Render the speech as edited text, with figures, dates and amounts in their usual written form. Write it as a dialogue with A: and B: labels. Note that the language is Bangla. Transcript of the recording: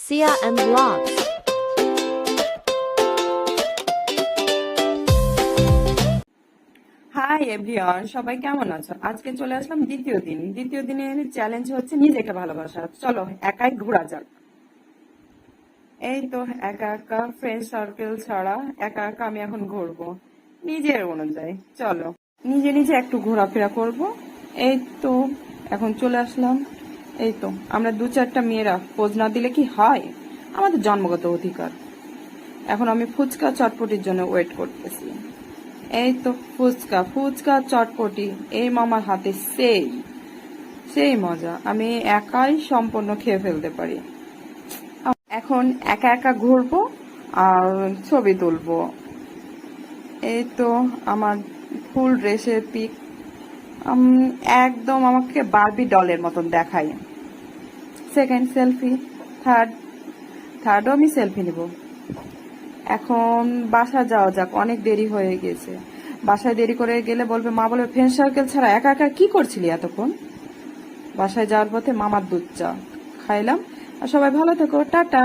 A: Sia and Vlogs.
B: Hi everyone, সবাই কেমন আছো? আজকে চলে আসলাম দ্বিতীয় দিনের চ্যালেঞ্জ হচ্ছে নিজেকে ভালোবাসা। চলো একাই ঘোরা যাক। এই তো একা একা ফ্রেন্ড সার্কেল ছাড়া একা একা আমি এখন ঘুরবো নিজের অনুযায়ী। চলো নিজে নিজে একটু ঘোরাফেরা করব। এই তো এখন চলে আসলাম। এই তো আমরা দু চারটা মেয়েরা পোজ না দিলে কি হয়? আমাদের জন্মগত অধিকার। এখন আমি ফুচকা চটপটির জন্য ওয়েট করতেছি। এই তো ফুচকা ফুচকা চটপটি এই মামার হাতে সেই সেই মজা, আমি একাই সম্পূর্ণ খেয়ে ফেলতে পারি। এখন একা একা ঘুরবো আর ছবি তুলবো। এই তো আমার ফুল ড্রেসের পিক, একদম আমাকে বারবি ডলের মতন দেখায়। সেকেন্ড সেলফি, থার্ডও আমি সেলফি নিব। এখন বাসা যাওয়া যাক, অনেক দেরি হয়ে গেছে। বাসায় দেরি করে গেলে বলবে, মা বলবে ফ্রেন্ড সার্কেল ছাড়া একা একা কি করছিলি এতক্ষণ। বাসায় যাওয়ার পথে মামার দুধ চা খাইলাম। আর সবাই ভালো থেকো, টাটা।